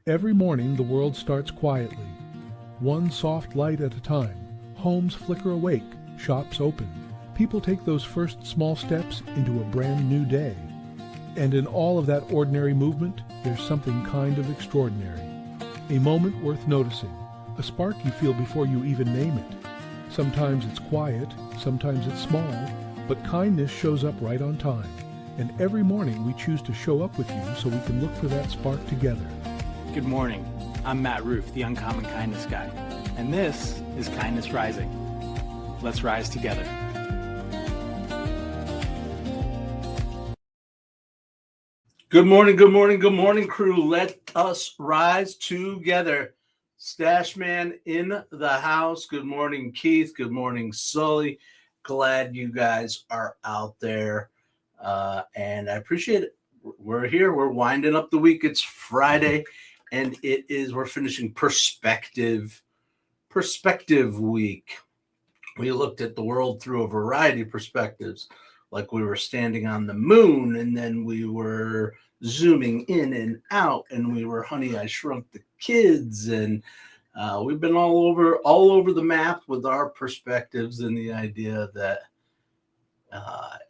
Every morning the world starts quietly, one soft light at a time. Homes flicker awake, shops open. People take those first small steps into a brand new day. And in all of that ordinary movement, there's something kind of extraordinary. A moment worth noticing, a spark you feel before you even name it. Sometimes it's quiet, sometimes it's small, but kindness shows up right on time. And every morning we choose to show up with you so we can look for that spark together. Good morning. I'm Matt Roof, the Uncommon Kindness Guy, and this is Kindness Rising. Let's rise together. Good morning, crew. Let us rise together. Stashman in the house. Good morning, Keith. Good morning, Sully. Glad you guys are out there, and I appreciate it. We're here. We're winding up the week. It's Friday, and we're finishing perspective week. We looked at the world through a variety of perspectives, like we were standing on the moon, and then we were zooming in and out, and we were Honey, I Shrunk the Kids, and we've been all over the map with our perspectives, and the idea that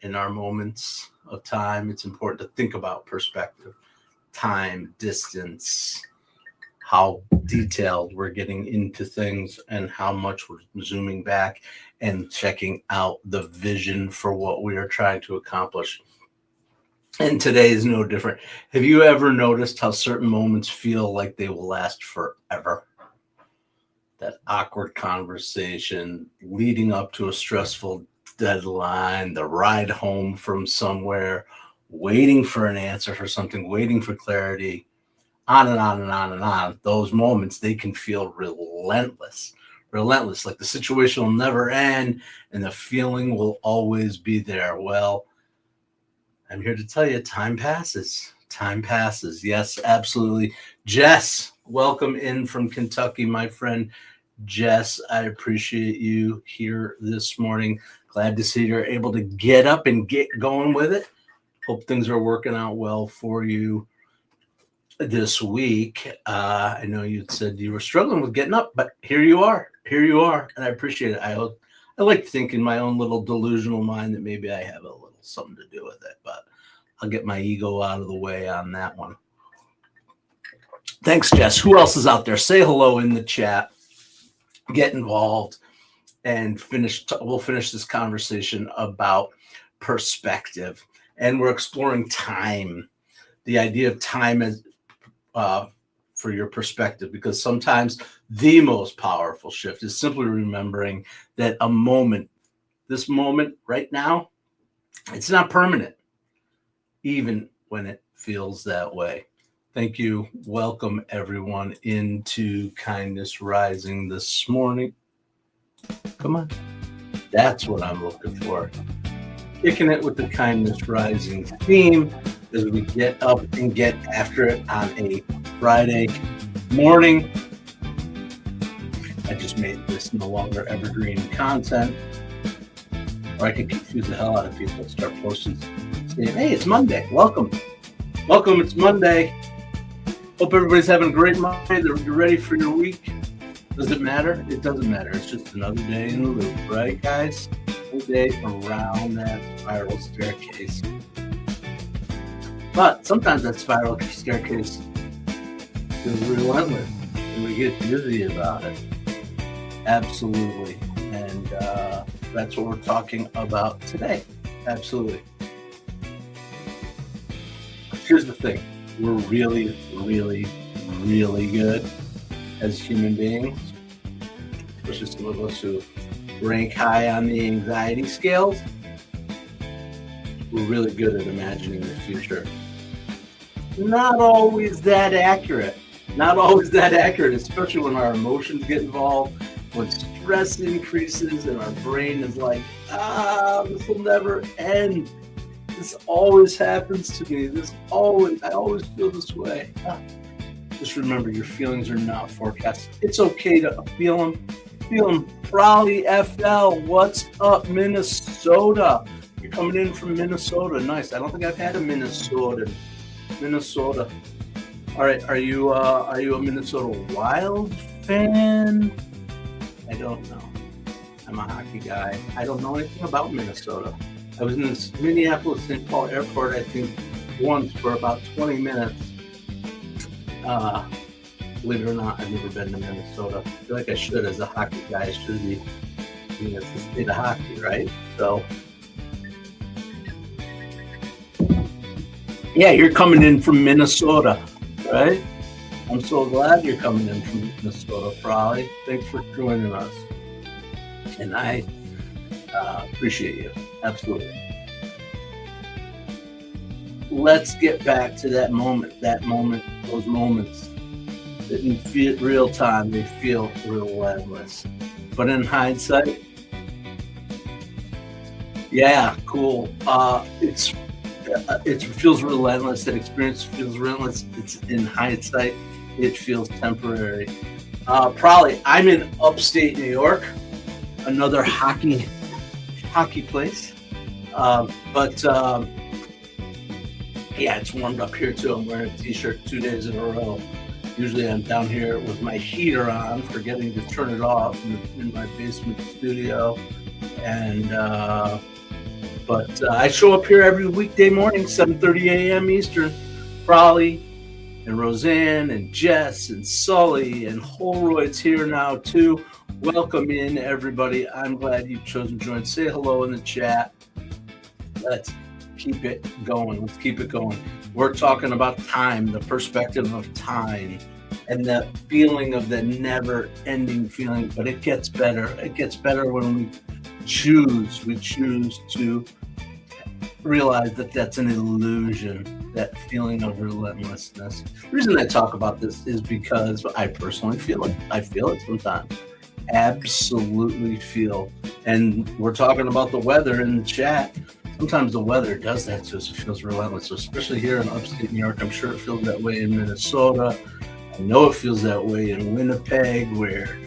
in our moments of time, it's important to think about perspective, time, distance, how detailed we're getting into things, and how much we're zooming back and checking out the vision for what we are trying to accomplish. And today is no different. Have you ever noticed how certain moments feel like they will last forever? That awkward conversation leading up to a stressful deadline, the ride home from somewhere, waiting for an answer for something, waiting for clarity, on and on and on and on. Those moments, they can feel relentless, like the situation will never end and the feeling will always be there. Well, I'm here to tell you, time passes. Yes, absolutely. Jess, welcome in from Kentucky, my friend. Jess, I appreciate you here this morning. Glad to see you're able to get up and get going with it. Hope things are working out well for you this week. I know you said you were struggling with getting up, but here you are, and I appreciate it. I like to think in my own little delusional mind that maybe I have a little something to do with it, but I'll get my ego out of the way on that one. Thanks, Jess. Who else is out there? Say hello in the chat. Get involved, and we'll finish this conversation about perspective, and we're exploring time, the idea of time as for your perspective, because sometimes the most powerful shift is simply remembering that this moment right now, it's not permanent, even when it feels that way. Thank you. Welcome everyone into Kindness Rising this morning. Come on. That's what I'm looking for. Kicking it with the Kindness Rising theme as we get up and get after it on a Friday morning. I just made this no longer evergreen content, or I could confuse the hell out of people and start posting saying, hey, it's Monday. Welcome, it's Monday. Hope everybody's having a great Monday. You're ready for your week. Does it matter? It doesn't matter. It's just another day in the loop, right, guys? Another day around that spiral staircase. But sometimes that spiral staircase is relentless, and we get busy about it. Absolutely. And that's what we're talking about today. Absolutely. Here's the thing. We're really, really, really good as human beings, especially some of us who rank high on the anxiety scales. We're really good at imagining the future. Not always that accurate, especially when our emotions get involved, when stress increases and our brain is like, this will never end. This always happens to me. I always feel this way. Just remember, your feelings are not forecast. It's okay to feel them. Probably FL. What's up, Minnesota? You're coming in from Minnesota. Nice. I don't think I've had a Minnesota. All right, are you a Minnesota Wild fan? I don't know. I'm a hockey guy. I don't know anything about Minnesota. I was in this Minneapolis St. Paul airport, I think, once for about 20 minutes. Believe it or not, I've never been to Minnesota. I feel like I should, as a hockey guy. I should be. I mean, it's the state of hockey, right? So, yeah, you're coming in from Minnesota, right? I'm so glad you're coming in from Minnesota, Prolly. Thanks for joining us. And I appreciate you. Absolutely. Let's get back to that moment, those moments that in real time, they feel relentless. But in hindsight, yeah, cool. It feels relentless. That experience feels relentless. It's in hindsight, it feels temporary. Probably, I'm in upstate New York, another hockey place. Yeah, it's warmed up here too. I'm wearing a t-shirt 2 days in a row. Usually I'm down here with my heater on, forgetting to turn it off in my basement studio. And but I show up here every weekday morning, 7:30 a.m. Eastern. Prolly and Roseanne and Jess and Sully and Holroyd's here now too. Welcome in, everybody. I'm glad you've chosen to join. Say hello in the chat. Let's keep it going. Let's keep it going. We're talking about time, the perspective of time, and that feeling of the never-ending feeling. But it gets better. It gets better when we choose to realize that that's an illusion, that feeling of relentlessness. The reason I talk about this is because I personally feel it. I feel it sometimes. Absolutely feel. And we're talking about the weather in the chat. Sometimes the weather does that to us. It feels relentless, especially here in upstate New York. I'm sure it feels that way in Minnesota. I know it feels that way in Winnipeg, where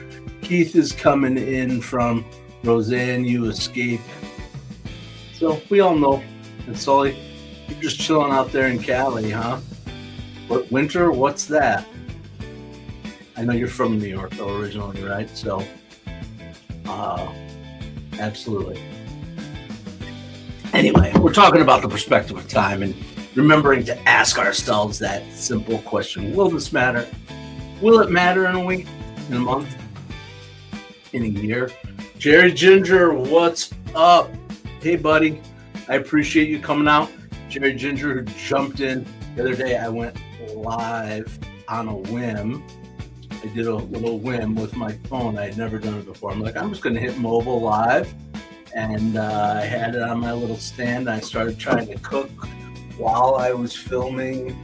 Keith is coming in from. Roseanne, you escape. So we all know. And Sully, you're just chilling out there in Cali, huh? What winter? What's that? I know you're from New York, though, originally, right? So, absolutely. Anyway, we're talking about the perspective of time and remembering to ask ourselves that simple question. Will this matter? Will it matter in a week, in a month, in a year? Jerry Ginger, what's up? Hey, buddy. I appreciate you coming out. Jerry Ginger, who jumped in the other day. I went live on a whim. I did a little whim with my phone. I had never done it before. I'm like, I'm just going to hit mobile live. And I had it on my little stand. I started trying to cook while I was filming.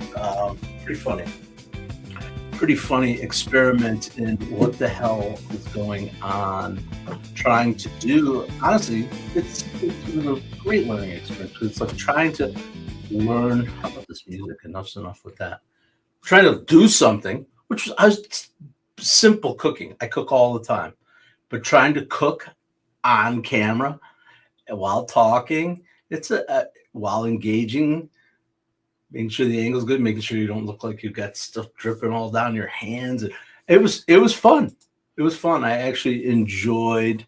Pretty funny experiment in what the hell is going on. Trying to do, honestly, it's a great learning experience. It's like trying to learn. How about this music? Enough's enough with that. Trying to do something, which was simple cooking. I cook all the time, but trying to cook on camera while talking, while engaging, making sure the angle's good, making sure you don't look like you've got stuff dripping all down your hands. It was fun. It was fun. I actually enjoyed.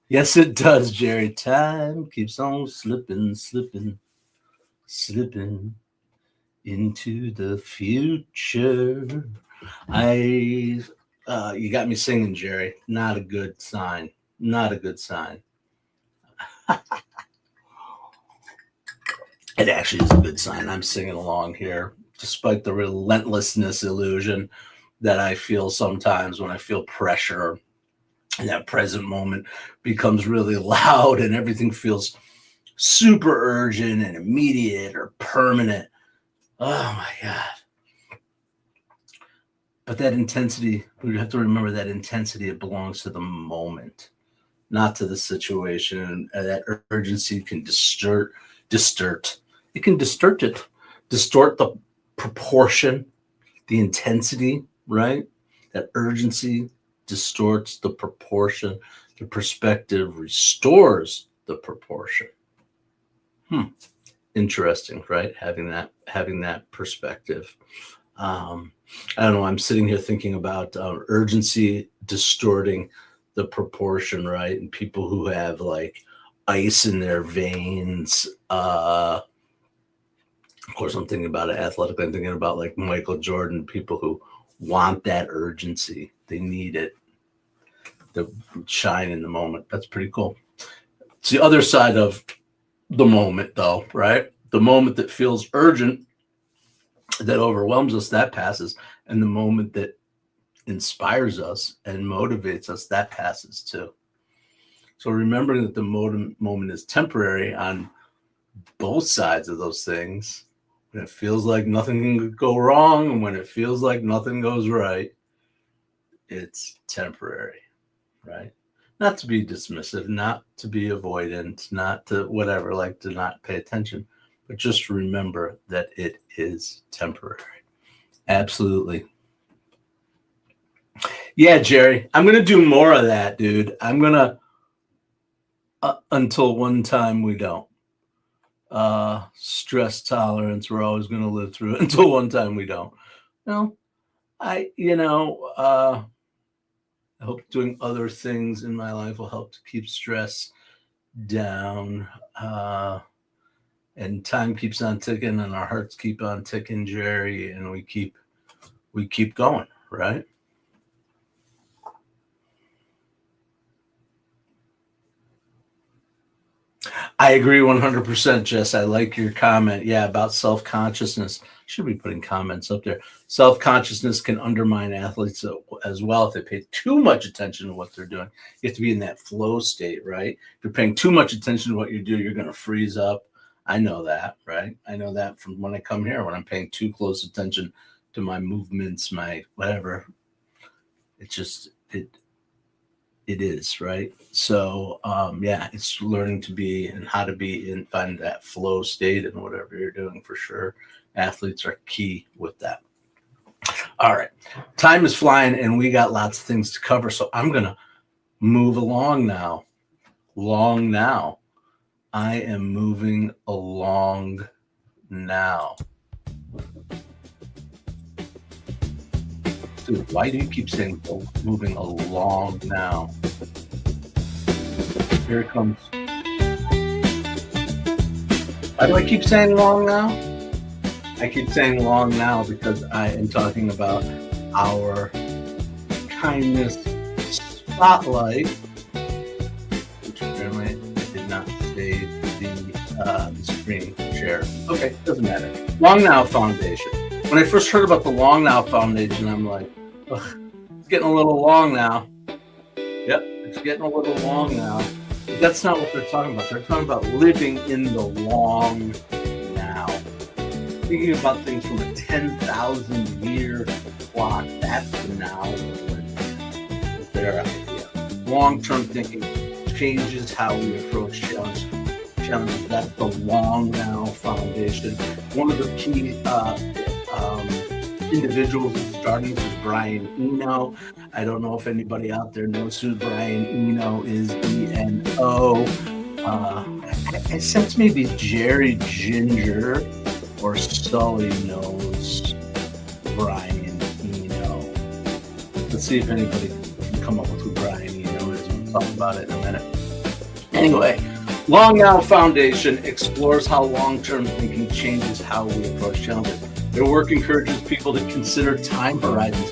Yes, it does, Jerry. Time keeps on slipping into the future. You got me singing, Jerry. Not a good sign. Not a good sign. It actually is a good sign. I'm singing along here, despite the relentlessness illusion that I feel sometimes when I feel pressure, and that present moment becomes really loud and everything feels super urgent and immediate or permanent. Oh my God. But that intensity, we have to remember that intensity, it belongs to the moment, not to the situation. And that urgency can distort. It can distort the proportion, the intensity, right? That urgency distorts the proportion. The perspective restores the proportion. Interesting, right? Having that perspective. I don't know. I'm sitting here thinking about urgency distorting the proportion, right? And people who have like ice in their veins. Of course, I'm thinking about it athletically. I'm thinking about like Michael Jordan, people who want that urgency. They need it to shine in the moment. That's pretty cool. It's the other side of the moment, though, right? The moment that feels urgent, that overwhelms us, that passes. And the moment that inspires us and motivates us, that passes too. So remembering that the moment is temporary on both sides of those things, when it feels like nothing can go wrong and when it feels like nothing goes right, it's temporary, right? Not to be dismissive, not to be avoidant, not to whatever, like to not pay attention, but just remember that it is temporary. Absolutely. Yeah, Jerry, I'm going to do more of that, dude. I'm going to, until one time we don't. Stress tolerance, we're always going to live through it until one time we don't. No, I hope doing other things in my life will help to keep stress down. And time keeps on ticking and our hearts keep on ticking, Jerry, and we keep going, right? I agree 100%, Jess. I like your comment. Yeah, about self-consciousness. Should be putting comments up there. Self-consciousness can undermine athletes as well if they pay too much attention to what they're doing. You have to be in that flow state, right? If you're paying too much attention to what you do, you're going to freeze up. I know that, right? I know that from when I come here, when I'm paying too close attention to my movements, my whatever. It's just, it is, right? So yeah, it's learning to be and how to be and find that flow state and whatever you're doing for sure. Athletes are key with that. All right, time is flying and we got lots of things to cover, so I'm gonna move along now. I am moving along now. Dude, why do you keep saying moving along now? Here it comes. Why do I keep saying long now? I keep saying long now because I am talking about our kindness spotlight, which apparently I did not save the screen share. Okay, doesn't matter. Long Now Foundation. When I first heard about the Long Now Foundation, I'm like, ugh, it's getting a little long now. Yep, it's getting a little long now. But that's not what they're talking about. They're talking about living in the long now. Thinking about things from a 10,000 year clock, that's the now. With their idea. Long-term thinking changes how we approach challenges. That's the Long Now Foundation. One of the key individuals who's starting is Brian Eno. I don't know if anybody out there knows who Brian Eno is. ENO. I sense maybe Jerry Ginger or Sully knows Brian Eno. Let's see if anybody can come up with who Brian Eno is. We'll talk about it in a minute. Anyway, Long Now Foundation explores how long-term thinking changes how we approach challenges. Their work encourages people to consider time horizons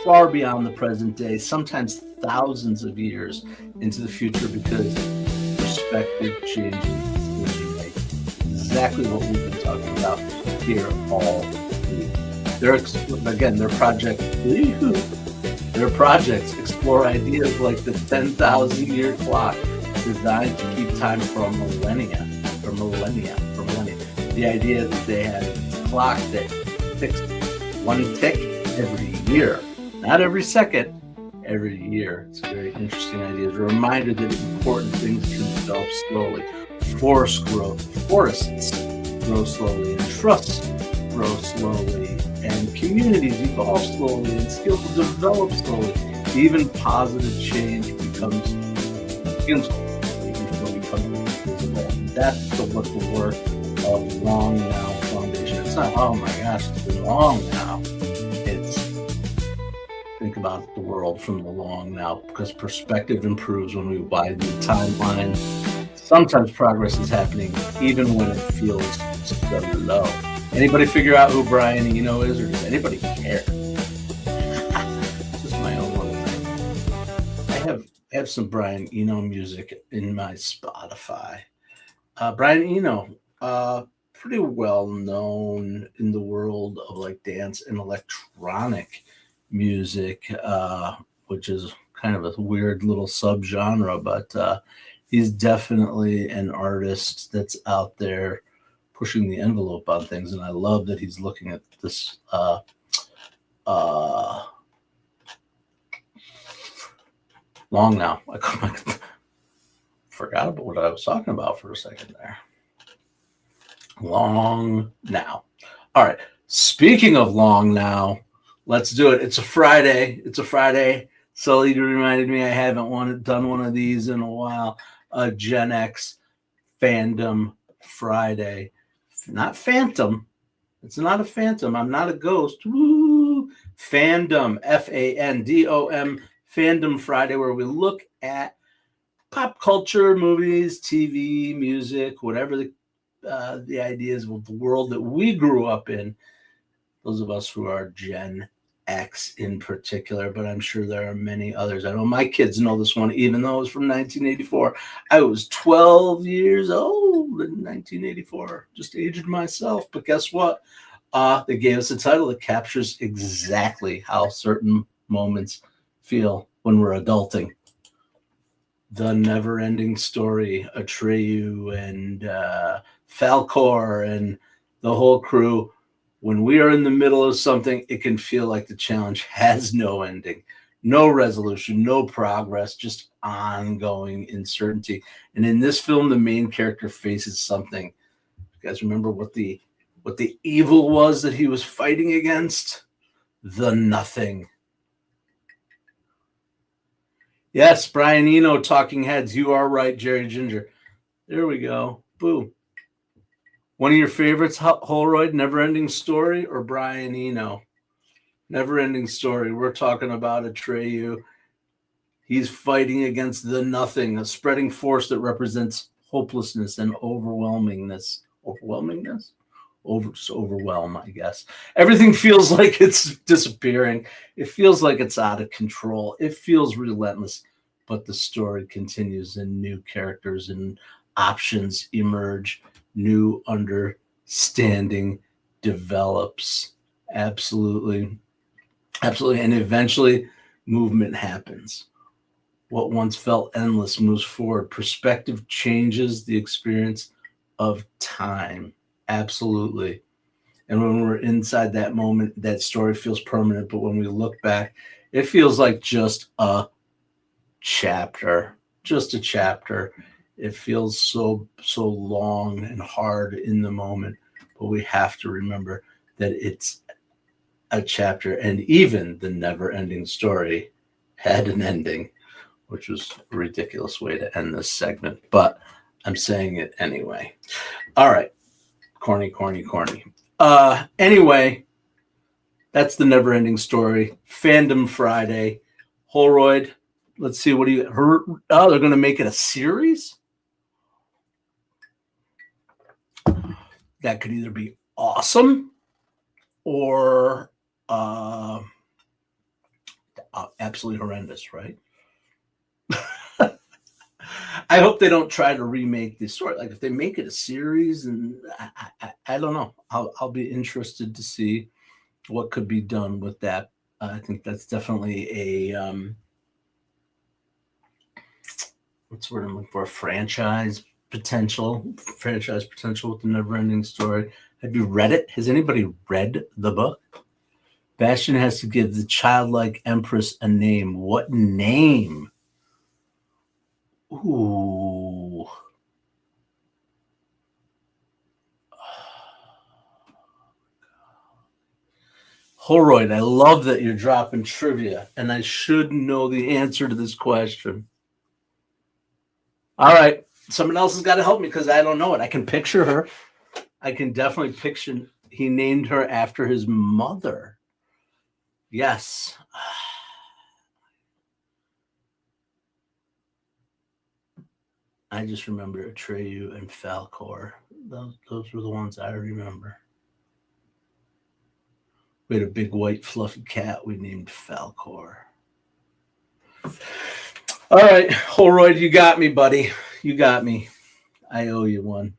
far beyond the present day, sometimes thousands of years into the future, because perspective changes decision making. Exactly what we've been talking about here all week. Their projects explore ideas like the 10,000 year clock, designed to keep time for millennia. The idea that they had a clock that ticks one tick every year, not every second, every year. It's a very interesting idea. It's a reminder that important things can develop slowly. Forests grow slowly, and trusts grow slowly, and communities evolve slowly, and skills develop slowly. Even positive change begins slowly before becoming visible. That's what the work of Long Now Foundation. It's not, oh my gosh, it's been long now. think about the world from the long now, because perspective improves when we widen the timeline. Sometimes progress is happening even when it feels so low. Anybody figure out who Brian Eno is, or does anybody care? This is my own little thing. I have some Brian Eno music in my Spotify. Brian Eno, pretty well known in the world of like dance and electronic music, which is kind of a weird little subgenre, but he's definitely an artist that's out there pushing the envelope on things, and I love that he's looking at this long now. I forgot about what I was talking about for a second there. Long now. All right. Speaking of long now, let's do it. It's a Friday. Sully reminded me I haven't done one of these in a while. A Gen X Fandom Friday. Not Phantom. It's not a phantom. I'm not a ghost. Woo! Fandom. Fandom. Fandom Friday, where we look at pop culture, movies, TV, music, whatever the ideas of the world that we grew up in. Those of us who are Gen X in particular, but I'm sure there are many others. I know my kids know this one, even though it was from 1984. I was 12 years old in 1984. Just aged myself. But guess what? They gave us a title that captures exactly how certain moments feel when we're adulting. The Never-Ending Story, Atreyu and Falcor and the whole crew. When we are in the middle of something, it can feel like the challenge has no ending, no resolution, no progress, just ongoing uncertainty. And in this film, the main character faces something. You guys remember what the evil was that he was fighting against? The nothing. Yes, Brian Eno, Talking Heads. You are right, Jerry Ginger. There we go. Boo. One of your favorites, Holroyd, Never-Ending Story, or Brian Eno? Never-Ending Story. We're talking about Atreyu. He's fighting against the nothing, a spreading force that represents hopelessness and overwhelmingness. Just overwhelm, I guess. Everything feels like it's disappearing. It feels like it's out of control. It feels relentless, but the story continues and new characters and options emerge. New understanding develops. Absolutely. And eventually movement happens. What once felt endless moves forward. Perspective changes the experience of time. Absolutely. And when we're inside that moment, that story feels permanent. But when we look back, it feels like just a chapter. It feels so long and hard in the moment. But we have to remember that it's a chapter. And even the Never-Ending Story had an ending, which was a ridiculous way to end this segment. But I'm saying it anyway. All right. Corny. Anyway, that's the Never-Ending Story. Fandom Friday. Holroyd, let's see. What do you heard? Oh, they're going to make it a series? That could either be awesome or absolutely horrendous, right? I hope they don't try to remake the story. Like if they make it a series, and I don't know. I'll be interested to see what could be done with that. I think that's definitely a what's the word I'm looking for? Franchise potential with the Never-Ending Story. Have you read it? Has anybody read the book? Bastian has to give the childlike empress a name. What name? Ooh. Holroyd, I love that you're dropping trivia, and I should know the answer to this question. All right. Someone else has got to help me because I don't know it. I can picture her. I can definitely picture. He named her after his mother. Yes. I just remember Atreyu and Falcor. Those were the ones I remember. We had a big white fluffy cat we named Falcor. All right, Holroyd, you got me, buddy. You got me. I owe you one.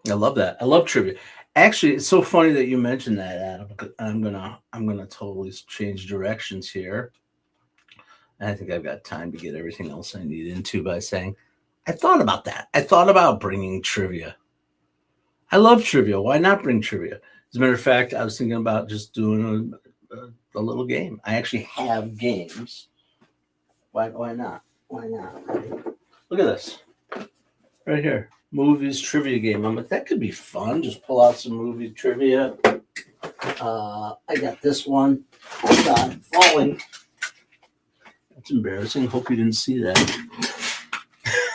I love that. I love trivia. Actually, it's so funny that you mentioned that, Adam. I'm gonna totally change directions here. And I think I've got time to get everything else I need into by saying, I thought about that. I thought about bringing trivia. I love trivia. Why not bring trivia? As a matter of fact, I was thinking about just doing a little game. I actually have games. Why not? Why not? Right? Look at this. Right here. Movies trivia game. I'm like, that could be fun. Just pull out some movie trivia. I got this one. Hold on. Falling. That's embarrassing. Hope you didn't see that.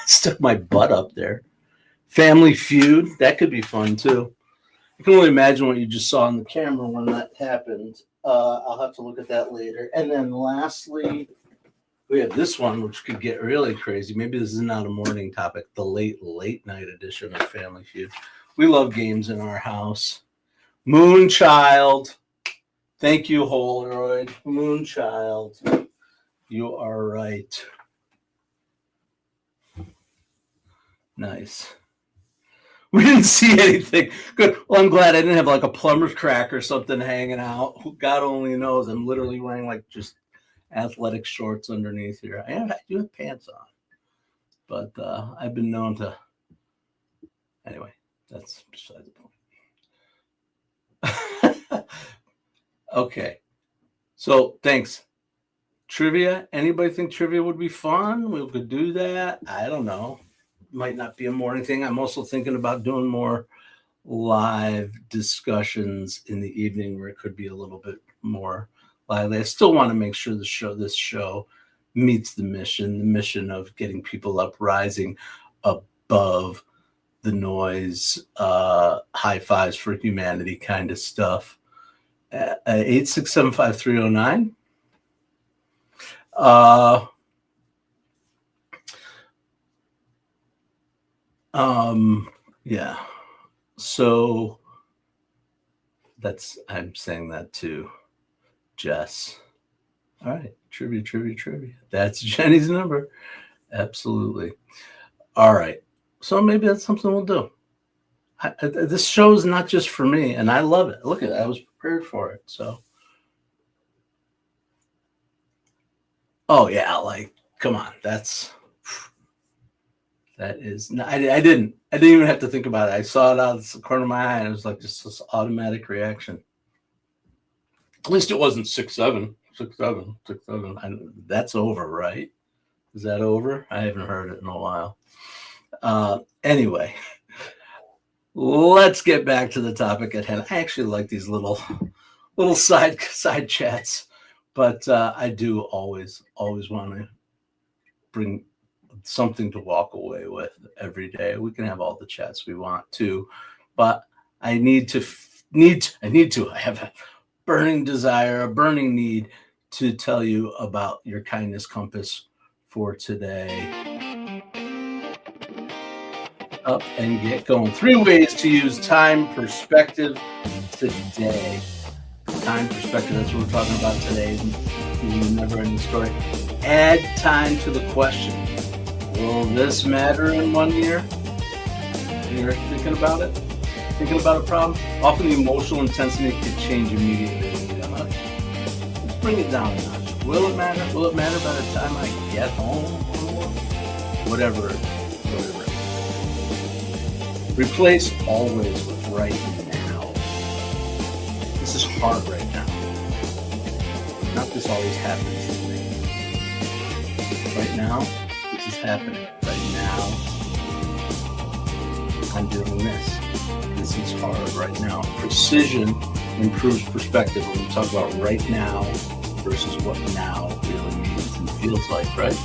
Stuck my butt up there. Family Feud. That could be fun too. I can only imagine what you just saw on the camera when that happened. I'll have to look at that later. And then lastly, we have this one, which could get really crazy. Maybe this is not a morning topic. The late night edition of Family Feud. We love games in our house. Moonchild. Thank you, Holroyd. Moonchild. You are right. Nice. We didn't see anything. Good. Well, I'm glad I didn't have like a plumber's crack or something hanging out. God only knows. I'm literally wearing like just athletic shorts underneath here. I do have pants on. But I've been known to. Anyway, that's beside the point. Okay. So thanks. Trivia. Anybody think trivia would be fun? We could do that. I don't know. Might not be a morning thing. I'm also thinking about doing more live discussions in the evening where it could be a little bit more lively. I still want to make sure this show meets the mission of getting people up, rising above the noise, high fives for humanity kind of stuff. 8675309. Yeah. So I'm saying that to Jess. All right. Trivia. That's Jenny's number. Absolutely. All right. So maybe that's something we'll do. This show is not just for me, and I love it. Look at it. I was prepared for it. So. Oh yeah. Like, come on. That is, I didn't even have to think about it. I saw it out of the corner of my eye, and it was like just this automatic reaction. At least it wasn't 6-7. That's over, right? Is that over? I haven't heard it in a while. Anyway, let's get back to the topic at hand. I actually like these little side chats, but I do always want to bring something to walk away with every day. We can have all the chats we want to, but I I have a burning desire, a burning need to tell you about your kindness compass for today. Up and get going. 3 ways to use time perspective today. Time perspective, that's what we're talking about today. Never-ending story. Add time to the question. Will this matter in 1 year? You're thinking about it? Thinking about a problem? Often the emotional intensity could change immediately. Let's bring it down a notch. Will it matter? Will it matter by the time I get home? Whatever. Replace always with right now. This is hard right now. Not this always happens to me. Right now, this is happening. Right now, I'm doing this. This is hard right now. Precision improves perspective when we talk about right now versus what now really means and feels like, right?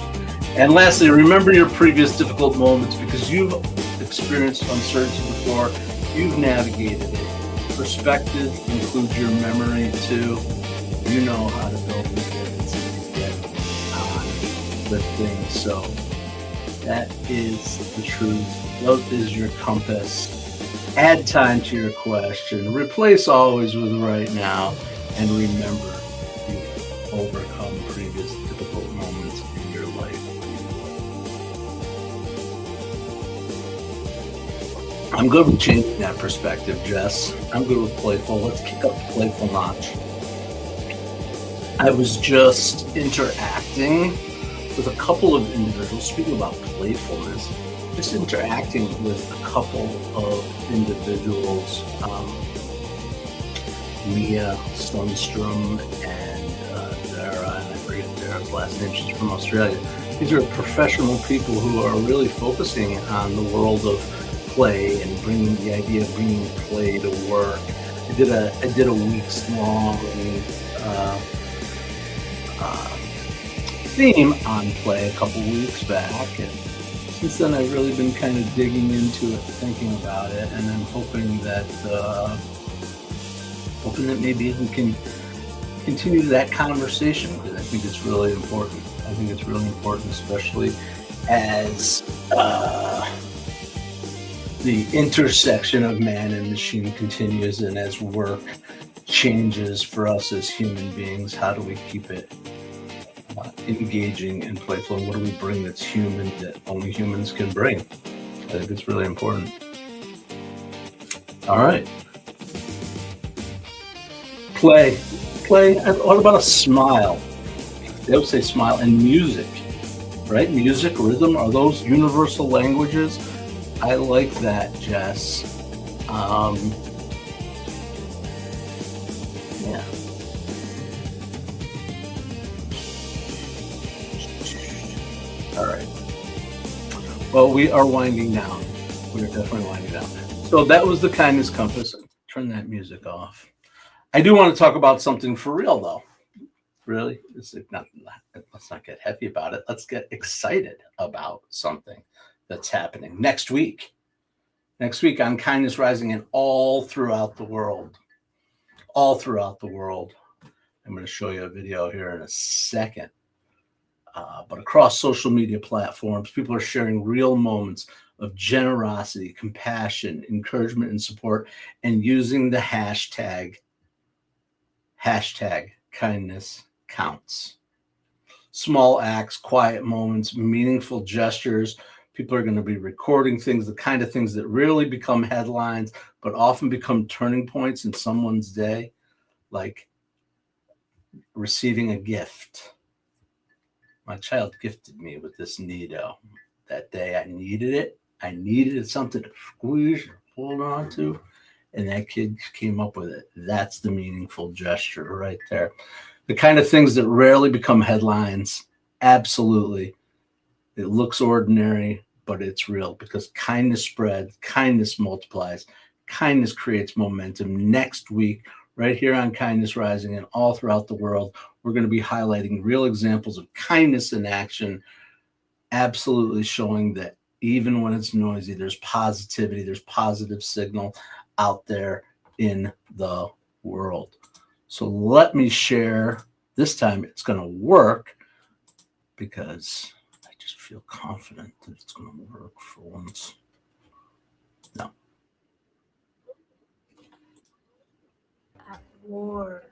And lastly, remember your previous difficult moments because you've experienced uncertainty before. You've navigated it. Perspective includes your memory too. You know how to build resilience and get on uplifting. So that is the truth. Love is your compass. Add time to your question. Replace always with right now. And remember, you overcome previous difficult moments in your life. I'm good with changing that perspective, Jess. I'm good with playful. Let's kick up the playful notch. I was just interacting with a couple of individuals, speaking about playfulness, just interacting with a couple of individuals, Mia Sundstrom and Zara, and I forget Zara's last name, she's from Australia. These are professional people who are really focusing on the world of play and bringing the idea of bringing play to work. I did a week's long theme on play a couple weeks back, and since then I've really been kind of digging into it, thinking about it, and I'm hoping that maybe we can continue that conversation, because I think it's really important. I think it's really important, especially as the intersection of man and machine continues, and as work changes for us as human beings. How do we keep it engaging and playful? And what do we bring that's human that only humans can bring? I think it's really important. All right. Play. What about a smile? They would say smile and music, right? Music, rhythm, are those universal languages? I like that, Jess. Yeah. All right. Well, we are winding down. We're definitely winding down. So that was the kindness compass. Turn that music off. I do want to talk about something for real, though. Really? Let's not get heavy about it. Let's get excited about something that's happening next week. Next week on Kindness Rising, and all throughout the world. All throughout the world. I'm going to show you a video here in a second. But across social media platforms, people are sharing real moments of generosity, compassion, encouragement, and support, and using the hashtag kindness counts. Small acts, quiet moments, meaningful gestures. People are going to be recording things, the kind of things that really become headlines, but often become turning points in someone's day, like receiving a gift. My child gifted me with this Nido. That day I needed it. I needed something to squeeze or hold on to, and that kid came up with it. That's the meaningful gesture right there. The kind of things that rarely become headlines. Absolutely. It looks ordinary, but it's real, because kindness spreads, kindness multiplies, kindness creates momentum. Next week, right here on Kindness Rising and all throughout the world, we're going to be highlighting real examples of kindness in action, absolutely showing that even when it's noisy, there's positivity, there's positive signal out there in the world. So let me share. This time it's going to work, because I just feel confident that it's going to work for once. No. At war.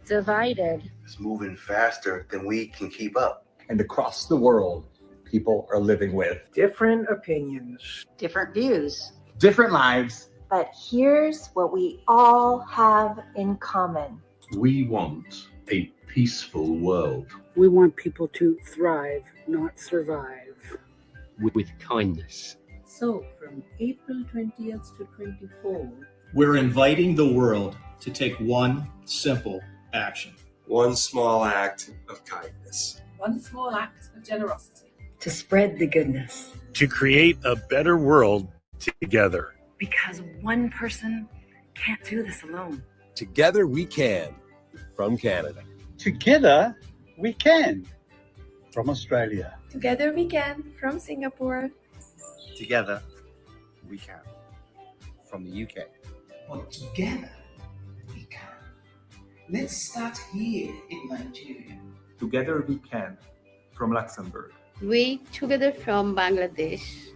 Divided. It's moving faster than we can keep up. And across the world, people are living with different opinions, different views, different lives. But here's what we all have in common. We want a peaceful world. We want people to thrive, not survive. With kindness. So from April 20th to 24, we're inviting the world to take one simple action. One small act of kindness. One small act of generosity. To spread the goodness. To create a better world together. Because one person can't do this alone. Together we can. From Canada. Together we can. From Australia. Together we can. From Singapore. Together we can. From the UK. But together we can. Let's start here in Nigeria. Together we can. from Luxembourg. We together from Bangladesh.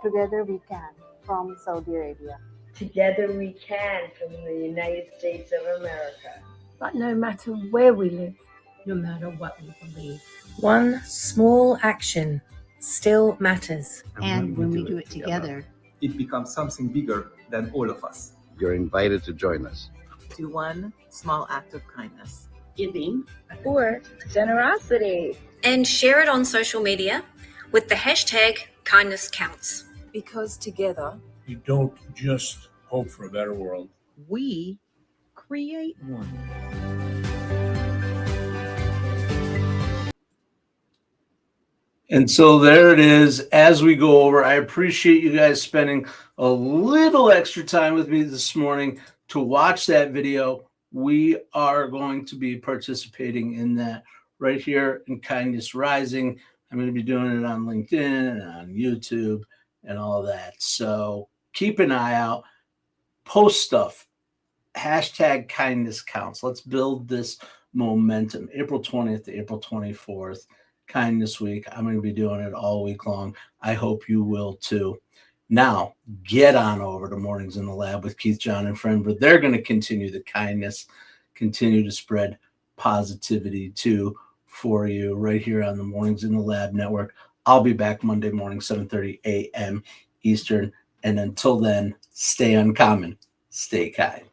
Together we can from Saudi Arabia. Together we can from the United States of America. But no matter where we live, No matter what we believe. One small action still matters. And when we do it together, it becomes something bigger than all of us. You're invited to join us. Do one small act of kindness. Giving or generosity. And share it on social media with the hashtag kindness counts. Because together, you don't just hope for a better world. we create one. And so there it is. As we go over, I appreciate you guys spending a little extra time with me this morning to watch that video. We are going to be participating in that right here in Kindness Rising. I'm going to be doing it on LinkedIn and on YouTube and all that. So keep an eye out. Post stuff. Hashtag kindness counts. Let's build this momentum. April 20th to April 24th. Kindness Week. I'm going to be doing it all week long. I hope you will too. Now, get on over to Mornings in the Lab with Keith, John, and Friend, where they're going to continue the kindness, continue to spread positivity too for you right here on the Mornings in the Lab network. I'll be back Monday morning, 7:30 a.m. Eastern. And until then, stay uncommon, stay kind.